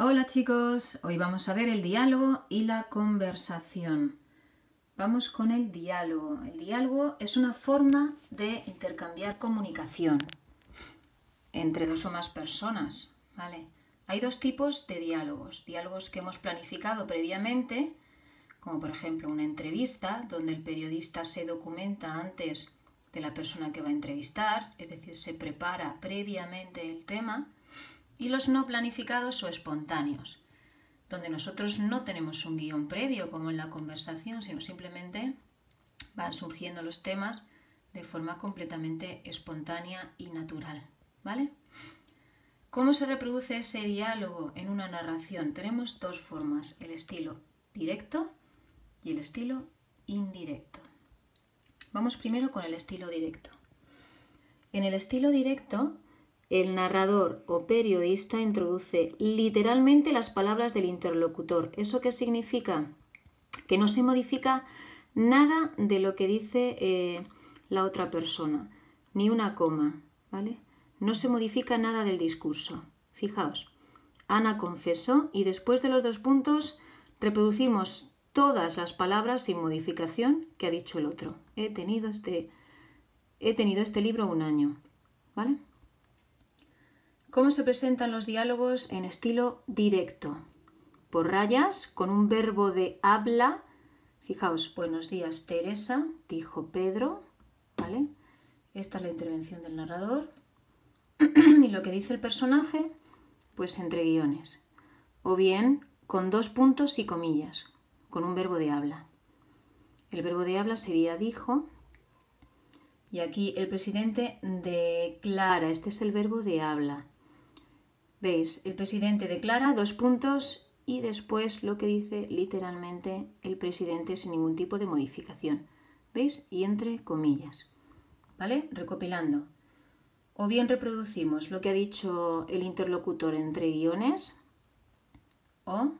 Hola chicos, hoy vamos a ver el diálogo y la conversación. Vamos con el diálogo. El diálogo es una forma de intercambiar comunicación entre dos o más personas, ¿vale? Hay dos tipos de diálogos. Diálogos que hemos planificado previamente, como por ejemplo una entrevista, donde el periodista se documenta antes de la persona que va a entrevistar, es decir, se prepara previamente el tema. Y los no planificados o espontáneos, donde nosotros no tenemos un guión previo como en la conversación, sino simplemente van surgiendo los temas de forma completamente espontánea y natural, ¿vale? ¿Cómo se reproduce ese diálogo en una narración? Tenemos dos formas, el estilo directo y el estilo indirecto. Vamos primero con el estilo directo. En el estilo directo, el narrador o periodista introduce literalmente las palabras del interlocutor. ¿Eso qué significa? Que no se modifica nada de lo que dice la otra persona, ni una coma, ¿vale? No se modifica nada del discurso. Fijaos, Ana confesó y después de los dos puntos reproducimos todas las palabras sin modificación que ha dicho el otro. He tenido este libro un año, ¿vale? ¿Cómo se presentan los diálogos en estilo directo? Por rayas, con un verbo de habla. Fijaos, buenos días Teresa, dijo Pedro, ¿vale? Esta es la intervención del narrador. Y lo que dice el personaje, pues entre guiones. O bien con dos puntos y comillas, con un verbo de habla. El verbo de habla sería dijo. Y aquí el presidente declara, este es el verbo de habla. ¿Veis? El presidente declara, dos puntos, y después lo que dice literalmente el presidente sin ningún tipo de modificación. ¿Veis? Y entre comillas. ¿Vale? Recopilando. O bien reproducimos lo que ha dicho el interlocutor entre guiones, o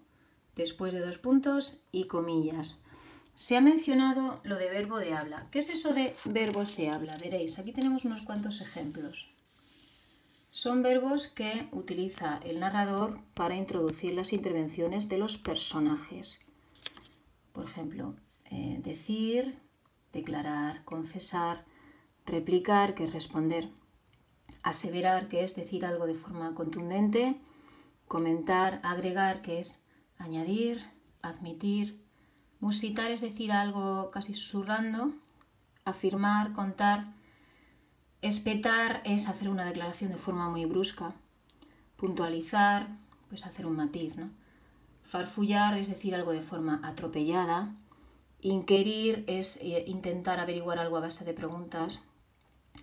después de dos puntos y comillas. Se ha mencionado lo de verbo de habla. ¿Qué es eso de verbos de habla? Veréis, aquí tenemos unos cuantos ejemplos. Son verbos que utiliza el narrador para introducir las intervenciones de los personajes. Por ejemplo, decir, declarar, confesar, replicar, que es responder, aseverar, que es decir algo de forma contundente, comentar, agregar, que es añadir, admitir, musitar, es decir algo casi susurrando, afirmar, contar. Espetar es hacer una declaración de forma muy brusca. Puntualizar, pues hacer un matiz, ¿no? Farfullar es decir algo de forma atropellada. Inquirir es intentar averiguar algo a base de preguntas.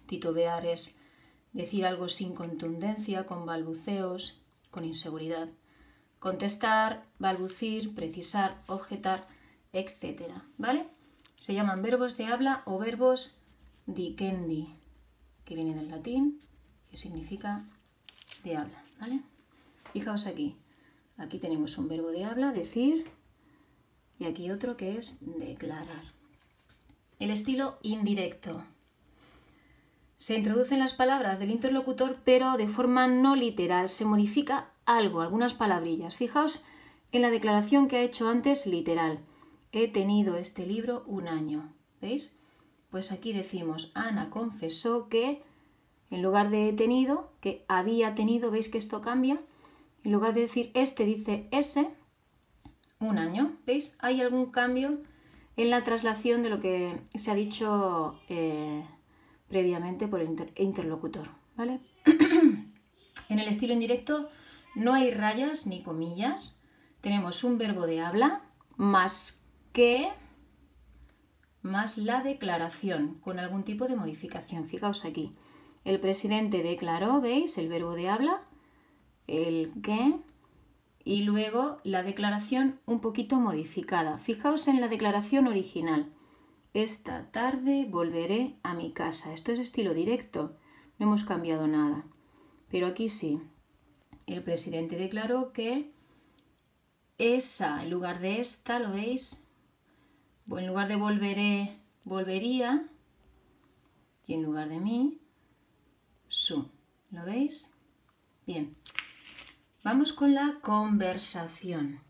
Titubear es decir algo sin contundencia, con balbuceos, con inseguridad. Contestar, balbucir, precisar, objetar, etc. ¿Vale? Se llaman verbos de habla o verbos dicendi, que viene del latín, que significa de habla, ¿vale? Fijaos aquí. Aquí tenemos un verbo de habla, decir, y aquí otro que es declarar. El estilo indirecto. Se introducen las palabras del interlocutor, pero de forma no literal. Se modifica algo, algunas palabrillas. Fijaos en la declaración que ha hecho antes literal. He tenido este libro un año. ¿Veis? Pues aquí decimos, Ana confesó que, en lugar de he tenido, que había tenido, ¿veis que esto cambia? En lugar de decir este, dice ese, un año. ¿Veis? Hay algún cambio en la traslación de lo que se ha dicho previamente por el interlocutor, ¿vale? En el estilo indirecto no hay rayas ni comillas. Tenemos un verbo de habla más que más la declaración con algún tipo de modificación. Fijaos aquí. El presidente declaró, ¿veis? El verbo de habla, el que, y luego la declaración un poquito modificada. Fijaos en la declaración original. Esta tarde volveré a mi casa. Esto es estilo directo. No hemos cambiado nada. Pero aquí sí. El presidente declaró que esa, en lugar de esta, ¿lo veis? En lugar de volveré, volvería. Y en lugar de mí, su. ¿Lo veis? Bien. Vamos con la conversación.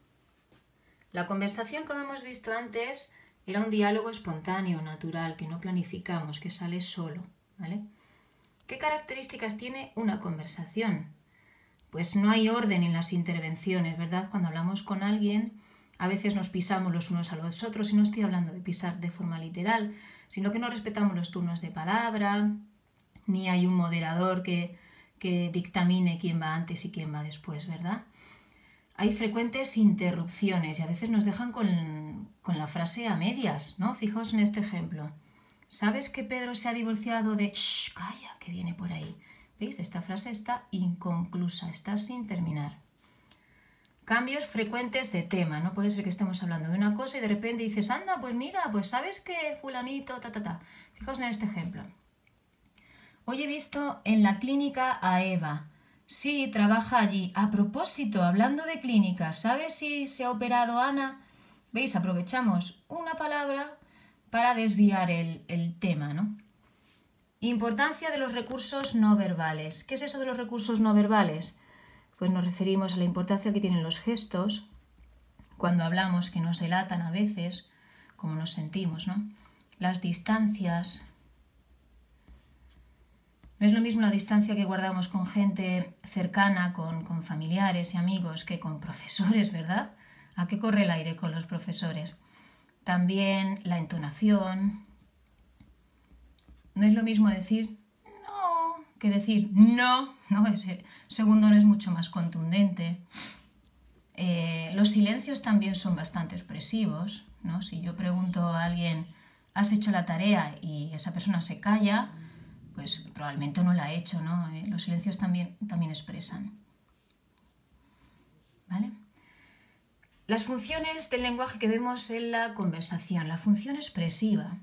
La conversación, como hemos visto antes, era un diálogo espontáneo, natural, que no planificamos, que sale solo, ¿vale? ¿Qué características tiene una conversación? Pues no hay orden en las intervenciones, ¿verdad? Cuando hablamos con alguien, a veces nos pisamos los unos a los otros, y no estoy hablando de pisar de forma literal, sino que no respetamos los turnos de palabra, ni hay un moderador que dictamine quién va antes y quién va después, ¿verdad? Hay frecuentes interrupciones y a veces nos dejan con la frase a medias, ¿no? Fijaos en este ejemplo. ¿Sabes que Pedro se ha divorciado de... ¡Shh! Calla, que viene por ahí! ¿Veis? Esta frase está inconclusa, está sin terminar. Cambios frecuentes de tema. No puede ser que estemos hablando de una cosa y de repente dices, anda, pues mira, pues sabes que fulanito, Fijaos en este ejemplo. Hoy he visto en la clínica a Eva. Sí, trabaja allí. A propósito, hablando de clínicas, ¿sabes si se ha operado Ana? ¿Veis? Aprovechamos una palabra para desviar el tema, ¿no? Importancia de los recursos no verbales. ¿Qué es eso de los recursos no verbales? Pues nos referimos a la importancia que tienen los gestos cuando hablamos, que nos delatan a veces cómo nos sentimos, ¿no? Las distancias. No es lo mismo la distancia que guardamos con gente cercana, con familiares y amigos, que con profesores, ¿verdad? ¿A qué corre el aire con los profesores? También la entonación. No es lo mismo decir no que decir no, ¿no? Ese segundo no es mucho más contundente. Los silencios también son bastante expresivos, ¿no? Si yo pregunto a alguien, ¿has hecho la tarea? Y esa persona se calla, pues probablemente no la ha hecho, ¿no? Los silencios también expresan. ¿Vale? Las funciones del lenguaje que vemos en la conversación. La función expresiva.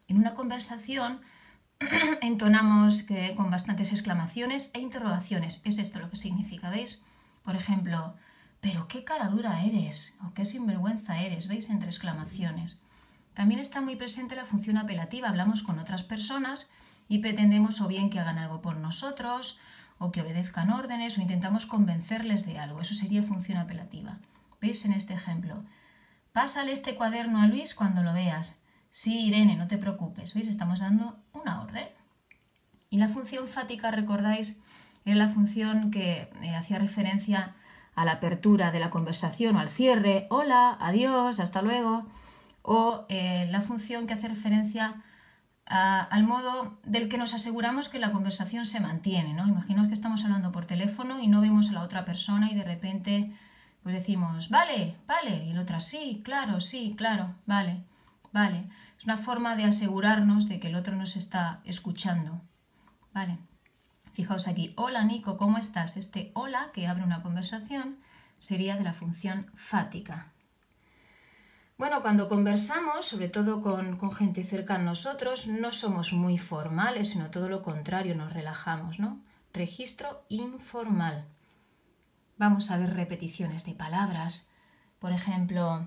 En una conversación entonamos con bastantes exclamaciones e interrogaciones. Es esto lo que significa, ¿veis? Por ejemplo, ¿pero qué cara dura eres? O qué sinvergüenza eres, ¿veis? Entre exclamaciones. También está muy presente la función apelativa. Hablamos con otras personas y pretendemos o bien que hagan algo por nosotros, o que obedezcan órdenes, o intentamos convencerles de algo. Eso sería función apelativa. ¿Veis en este ejemplo? Pásale este cuaderno a Luis cuando lo veas. Sí, Irene, no te preocupes. ¿Veis? Estamos dando una orden. Y la función fática, ¿recordáis? Era la función que hacía referencia a la apertura de la conversación o al cierre. Hola, adiós, hasta luego. O la función que hace referencia al modo del que nos aseguramos que la conversación se mantiene, ¿no? Imaginaos que estamos hablando por teléfono y no vemos a la otra persona y de repente pues decimos, vale, vale, y la otra, sí, claro, vale, vale. Es una forma de asegurarnos de que el otro nos está escuchando, ¿vale? Fijaos aquí, hola Nico, ¿cómo estás? Este hola, que abre una conversación, sería de la función fática. Bueno, cuando conversamos, sobre todo con gente cercana a nosotros, no somos muy formales, sino todo lo contrario, nos relajamos, ¿no? Registro informal. Vamos a ver repeticiones de palabras. Por ejemplo,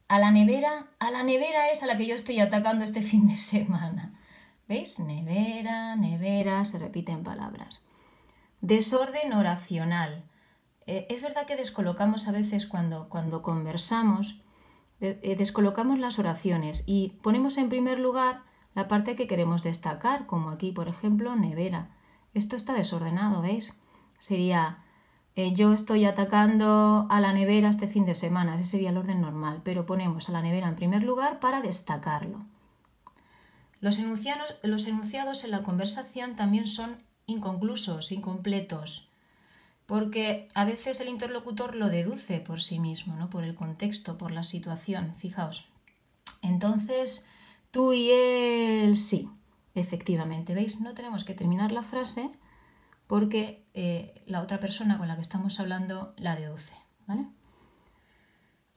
a la nevera es a la que yo estoy atacando este fin de semana. ¿Veis? Nevera, nevera, se repiten palabras. Desorden oracional. Es verdad que descolocamos a veces cuando conversamos, descolocamos las oraciones y ponemos en primer lugar la parte que queremos destacar, como aquí, por ejemplo, nevera. Esto está desordenado, ¿veis? Sería, yo estoy atacando a la nevera este fin de semana, ese sería el orden normal, pero ponemos a la nevera en primer lugar para destacarlo. Los enunciados en la conversación también son inconclusos, incompletos, porque a veces el interlocutor lo deduce por sí mismo, ¿no? Por el contexto, por la situación, fijaos. Entonces, tú y él, sí, efectivamente, ¿veis? No tenemos que terminar la frase porque la otra persona con la que estamos hablando la deduce, ¿vale?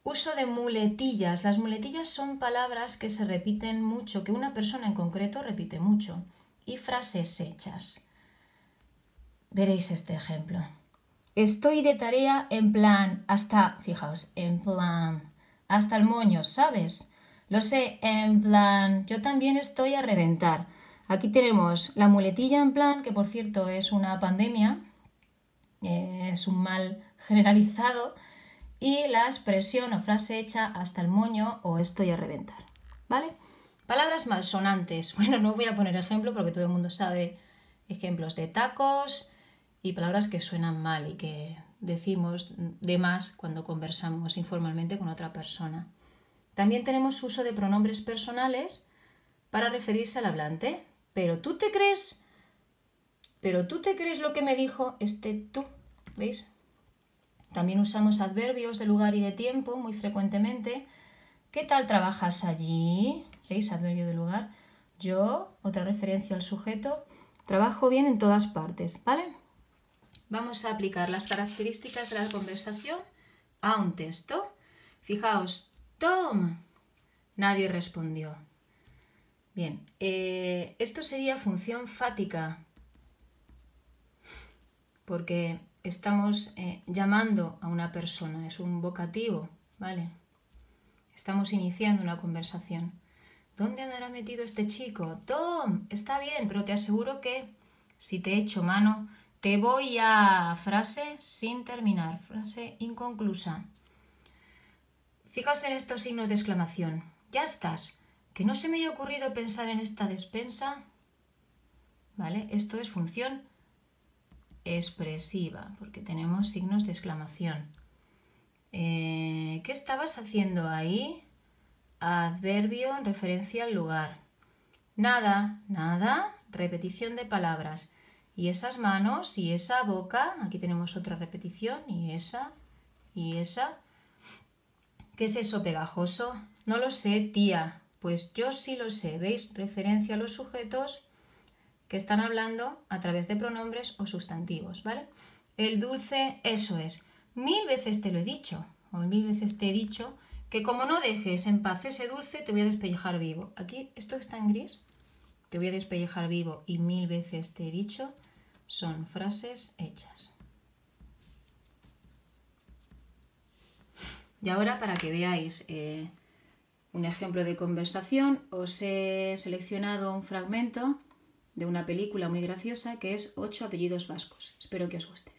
Uso de muletillas. Las muletillas son palabras que se repiten mucho, que una persona en concreto repite mucho, y frases hechas. Veréis este ejemplo. Estoy de tarea en plan, hasta, fijaos, en plan, hasta el moño, ¿sabes? Lo sé, en plan, yo también estoy a reventar. Aquí tenemos la muletilla en plan, que por cierto es una pandemia, es un mal generalizado, y la expresión o frase hecha hasta el moño o estoy a reventar, ¿vale? Palabras malsonantes. Bueno, no voy a poner ejemplo porque todo el mundo sabe ejemplos de tacos y palabras que suenan mal y que decimos de más cuando conversamos informalmente con otra persona. También tenemos uso de pronombres personales para referirse al hablante. Pero tú te crees lo que me dijo este tú, ¿veis? También usamos adverbios de lugar y de tiempo muy frecuentemente. ¿Qué tal trabajas allí? ¿Veis? Adverbio de lugar. Yo, otra referencia al sujeto. Trabajo bien en todas partes, ¿vale? Vamos a aplicar las características de la conversación a un texto. Fijaos, Tom. Nadie respondió. Bien, esto sería función fática, porque estamos llamando a una persona, es un vocativo, ¿vale? Estamos iniciando una conversación. ¿Dónde andará metido este chico? Tom, está bien, pero te aseguro que si te echo mano, te voy a... Frase sin terminar, frase inconclusa. Fijaos en estos signos de exclamación. Ya estás. ¿Que no se me haya ocurrido pensar en esta despensa? ¿Vale? Esto es función expresiva, porque tenemos signos de exclamación. ¿Qué estabas haciendo ahí? Adverbio en referencia al lugar. Nada, nada, repetición de palabras. Y esas manos y esa boca, aquí tenemos otra repetición, y esa, y esa. ¿Qué es eso pegajoso? No lo sé, tía. Pues yo sí lo sé, ¿veis? Referencia a los sujetos que están hablando a través de pronombres o sustantivos, ¿vale? El dulce, eso es. 1000 veces te lo he dicho, o 1000 veces te he dicho que como no dejes en paz ese dulce, te voy a despellejar vivo. Aquí, esto está en gris, te voy a despellejar vivo y 1000 veces te he dicho, son frases hechas. Y ahora, para que veáis un ejemplo de conversación, os he seleccionado un fragmento de una película muy graciosa que es 8 apellidos vascos. Espero que os guste.